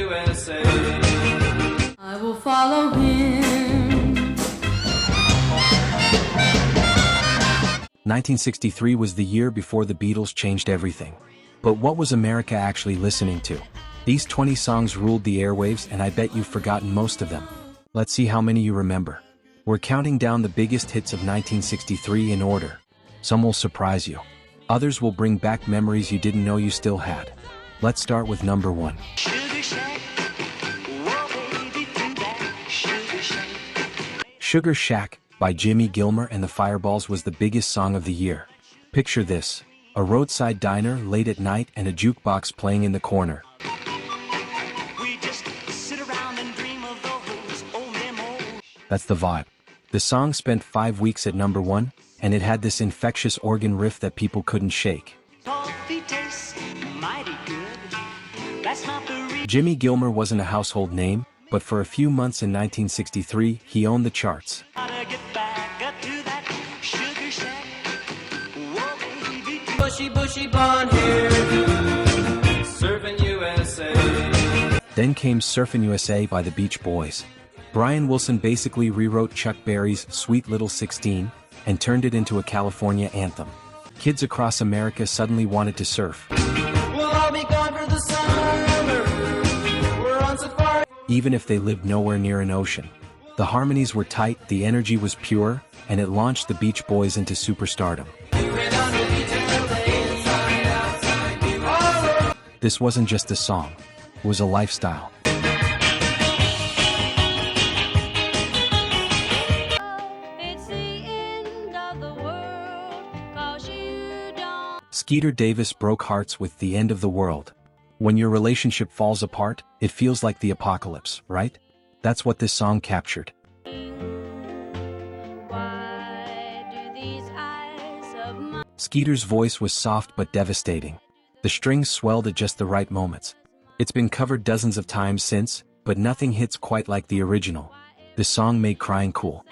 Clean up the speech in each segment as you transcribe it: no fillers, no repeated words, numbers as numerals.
USA. I will follow him. 1963 was the year before the Beatles changed everything. But what was America actually listening to? These 20 songs ruled the airwaves, and I bet you've forgotten most of them. Let's see how many you remember. We're counting down the biggest hits of 1963 in order. Some will surprise you. Others will bring back memories you didn't know you still had. Let's start with number 1. Sugar Shack by Jimmy Gilmer and the Fireballs was the biggest song of the year. Picture this: a roadside diner late at night and a jukebox playing in the corner. That's the vibe. The song spent 5 weeks at number 1, and it had this infectious organ riff that people couldn't shake. Jimmy Gilmer wasn't a household name, but for a few months in 1963, he owned the charts. Bushy, bushy blonde hair, Surfin USA. Then came Surfin USA by the Beach Boys. Brian Wilson basically rewrote Chuck Berry's Sweet Little 16 and turned it into a California anthem. Kids across America suddenly wanted to surf. We'll all be gone for the summer. We're on safari. Even if they lived nowhere near an ocean. The harmonies were tight, the energy was pure, and it launched the Beach Boys into superstardom. This wasn't just a song, it was a lifestyle. Skeeter Davis broke hearts with The End of the World. When your relationship falls apart, it feels like the apocalypse, right? That's what this song captured. Skeeter's voice was soft but devastating. The strings swelled at just the right moments. It's been covered dozens of times since, but nothing hits quite like the original. This song made crying cool.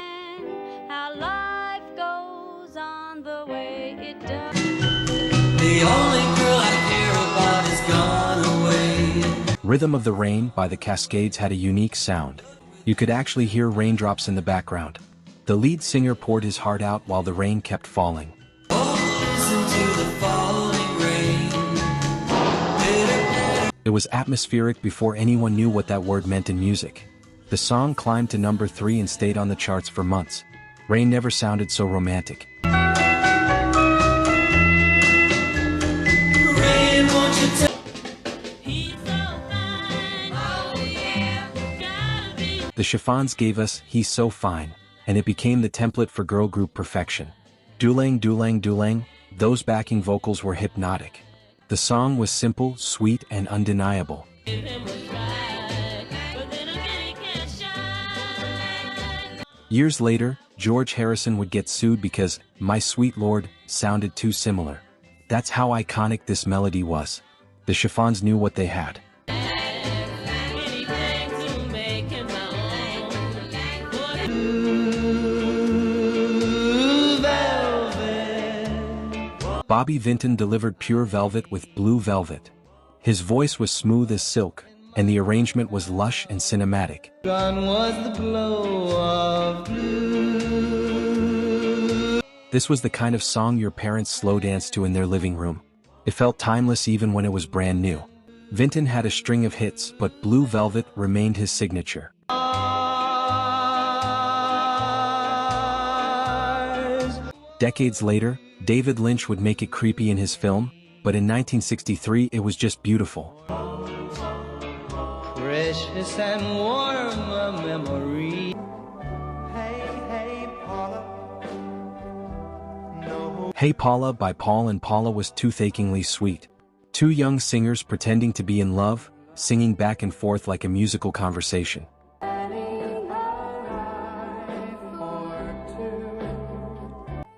The only girl I care about is gone away. Rhythm of the Rain by the Cascades had a unique sound. You could actually hear raindrops in the background. The lead singer poured his heart out while the rain kept falling. Listen to the falling rain. It was atmospheric before anyone knew what that word meant in music. The song climbed to number 3 and stayed on the charts for months. Rain never sounded so romantic. Rain, won't you tell The Chiffons gave us He's So Fine, and it became the template for girl group perfection. Dulang dulang dulang, those backing vocals were hypnotic. The song was simple, sweet, and undeniable. Years later, George Harrison would get sued because My Sweet Lord sounded too similar. That's how iconic this melody was. The Chiffons knew what they had. Bobby Vinton delivered Pure Velvet with Blue Velvet. His voice was smooth as silk, and the arrangement was lush and cinematic. gone was the glow of blue. This was the kind of song your parents slow danced to in their living room. It felt timeless even when it was brand new. Vinton had a string of hits, but Blue Velvet remained his signature. Decades later, David Lynch would make it creepy in his film, but in 1963 it was just beautiful. Precious and warm a memory. Hey Paula by Paul and Paula was tooth-achingly sweet. Two young singers pretending to be in love, singing back and forth like a musical conversation.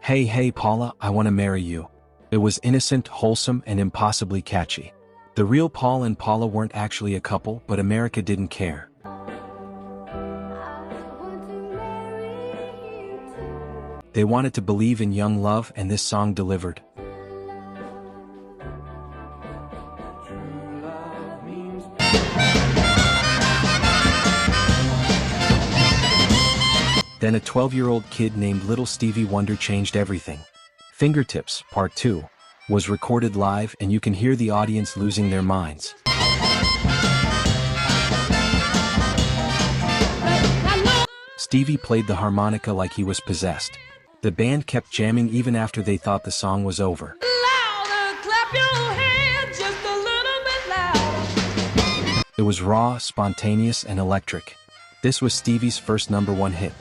Hey hey Paula, I wanna marry you. It was innocent, wholesome, and impossibly catchy. The real Paul and Paula weren't actually a couple, but America didn't care. They wanted to believe in young love, and this song delivered. Then a 12-year-old kid named Little Stevie Wonder changed everything. Fingertips, Part 2, was recorded live and you can hear the audience losing their minds. Stevie played the harmonica like he was possessed. The band kept jamming even after they thought the song was over. Louder, clap your hands just a little bit louder. It was raw, spontaneous, and electric. This was Stevie's first #1 hit.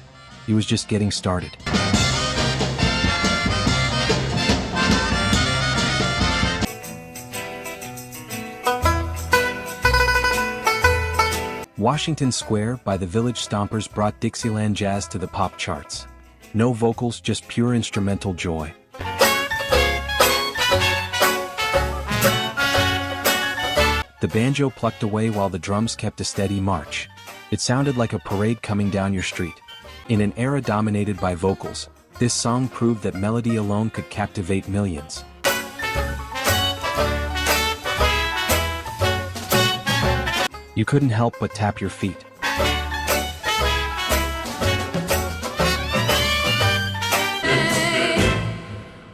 He was just getting started. Washington Square by the Village Stompers brought Dixieland jazz to the pop charts. No vocals, just pure instrumental joy. The banjo plucked away while the drums kept a steady march. It sounded like a parade coming down your street. In an era dominated by vocals, this song proved that melody alone could captivate millions. You couldn't help but tap your feet.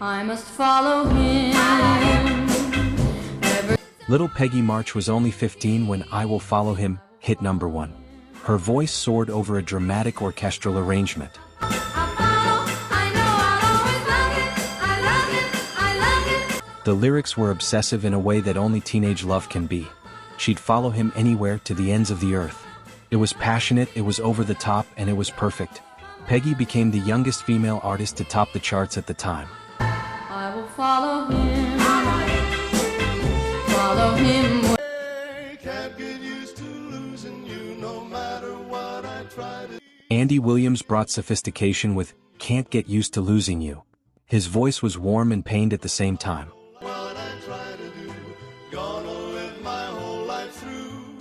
I must follow him. Little Peggy March was only 15 when I Will Follow Him hit #1. Her voice soared over a dramatic orchestral arrangement. The lyrics were obsessive in a way that only teenage love can be. She'd follow him anywhere to the ends of the earth. It was passionate, it was over the top, and it was perfect. Peggy became the youngest female artist to top the charts at the time. I will follow him. Follow him. Can't get used to losing you no matter what I try to. Andy Williams brought sophistication with Can't Get Used to Losing You. His voice was warm and pained at the same time. What I try to do, gonna live my whole life through.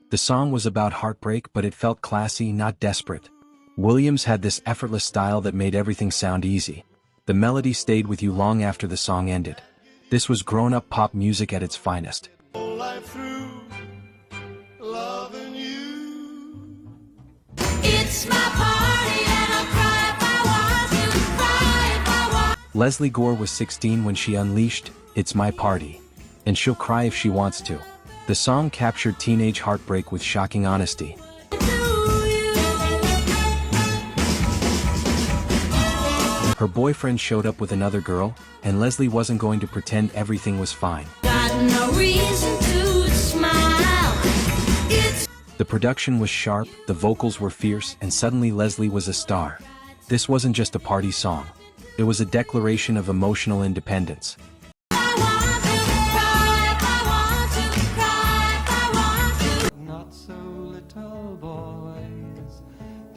The song was about heartbreak, but it felt classy, not desperate. Williams had this effortless style that made everything sound easy. The melody stayed with you long after the song ended. This was grown-up pop music at its finest. Whole life through, loving you. It's my party and I'll cry if I want to. Cry if I want. Leslie Gore was 16 when she unleashed It's My Party, and she'll cry if she wants to. The song captured teenage heartbreak with shocking honesty. Her boyfriend showed up with another girl, and Leslie wasn't going to pretend everything was fine. Got no reason to smile. The production was sharp, the vocals were fierce, and suddenly Leslie was a star. This wasn't just a party song. It was a declaration of emotional independence. Not so little boys,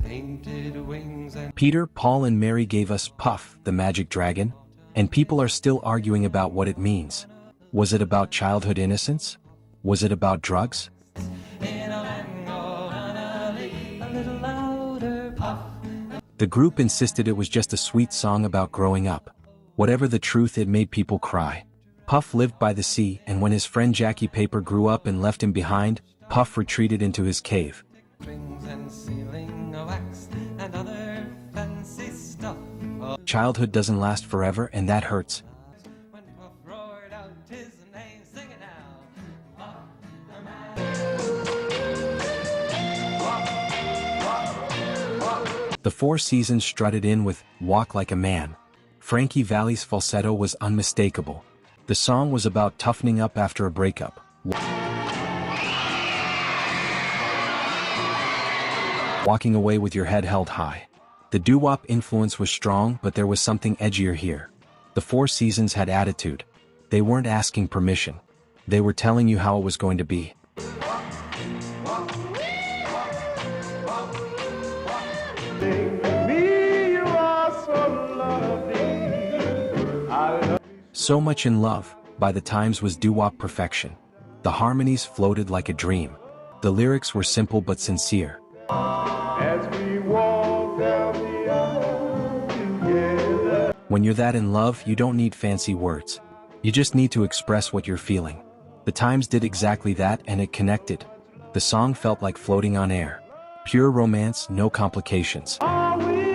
painted wings and Peter, Paul, and Mary gave us Puff, the Magic Dragon, and people are still arguing about what it means. Was it about childhood innocence? Was it about drugs? a little louder puff. The group insisted it was just a sweet song about growing up. Whatever the truth, it made people cry. Puff lived by the sea, and when his friend Jackie Paper grew up and left him behind, Puff retreated into his cave. Strings and sealing wax and other fancy stuff. Childhood doesn't last forever, and that hurts. When Puff roared out his name, sing it now. The Four Seasons strutted in with Walk Like a Man. Frankie Valli's falsetto was unmistakable. The song was about toughening up after a breakup. Walking away with your head held high. The doo-wop influence was strong, but there was something edgier here. The Four Seasons had attitude. They weren't asking permission. They were telling you how it was going to be. So Much in Love, by the Times, was doo-wop perfection. The harmonies floated like a dream. The lyrics were simple but sincere. As we walk down the aisle together. When you're that in love, you don't need fancy words. You just need to express what you're feeling. The Times did exactly that, and it connected. The song felt like floating on air. Pure romance, no complications. Are we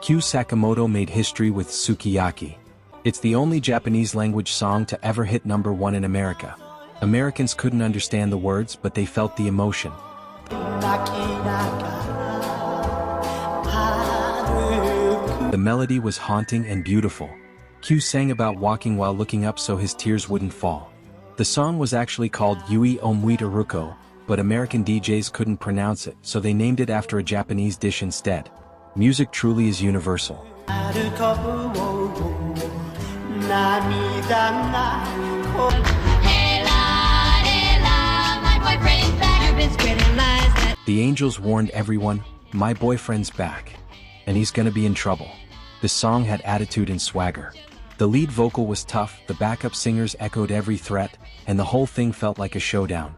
Kyu Sakamoto made history with Sukiyaki. It's the only Japanese language song to ever hit #1 in America. Americans couldn't understand the words, but they felt the emotion. The melody was haunting and beautiful. Kyu sang about walking while looking up so his tears wouldn't fall. The song was actually called Yui Omwita Ruko, but American DJs couldn't pronounce it, so they named it after a Japanese dish instead. Music truly is universal. The Angels warned everyone, "My boyfriend's back. And he's gonna be in trouble." The song had attitude and swagger. The lead vocal was tough, the backup singers echoed every threat, and the whole thing felt like a showdown.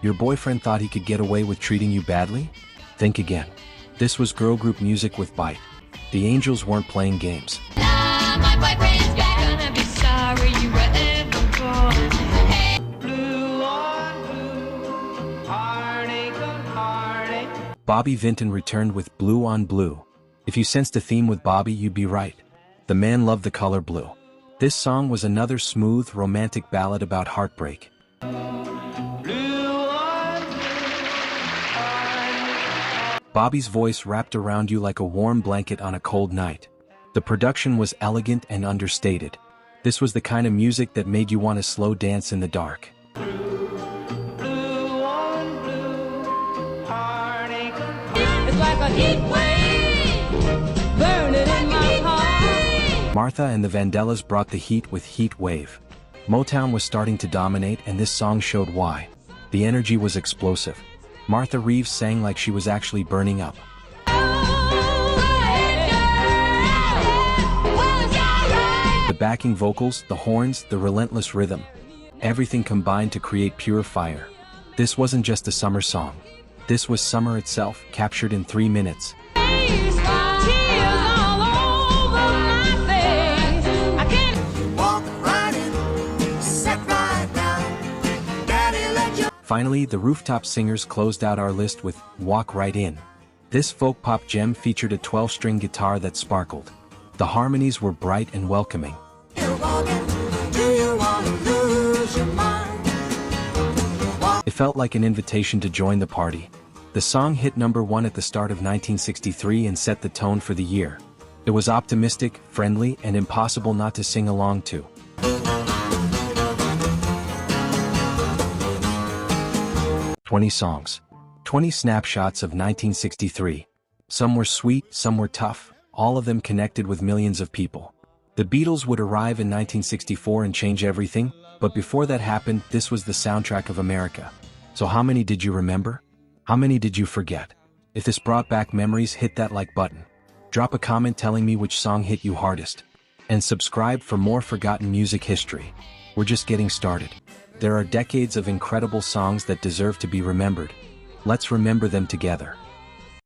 Your boyfriend thought he could get away with treating you badly? Think again. This was girl group music with bite. The Angels weren't playing games. Bobby Vinton returned with Blue on Blue. If you sensed a theme with Bobby, you'd be right. The man loved the color blue. This song was another smooth, romantic ballad about heartbreak. Bobby's voice wrapped around you like a warm blanket on a cold night. The production was elegant and understated. This was the kind of music that made you want to slow dance in the dark. Martha and the Vandellas brought the heat with Heat Wave. Motown was starting to dominate, and this song showed why. The energy was explosive. Martha Reeves sang like she was actually burning up. The backing vocals, the horns, the relentless rhythm. Everything combined to create pure fire. This wasn't just a summer song. This was summer itself, captured in 3 minutes. Finally, the Rooftop Singers closed out our list with Walk Right In. This folk pop gem featured a 12-string guitar that sparkled. The harmonies were bright and welcoming. It felt like an invitation to join the party. The song hit #1 at the start of 1963 and set the tone for the year. It was optimistic, friendly, and impossible not to sing along to. "20 songs. 20 snapshots of 1963. Some were sweet, some were tough, all of them connected with millions of people. The Beatles would arrive in 1964 and change everything, but before that happened, this was the soundtrack of America. So how many did you remember? How many did you forget? If this brought back memories, hit that like button. Drop a comment telling me which song hit you hardest. And subscribe for more forgotten music history. We're just getting started. There are decades of incredible songs that deserve to be remembered. Let's remember them together.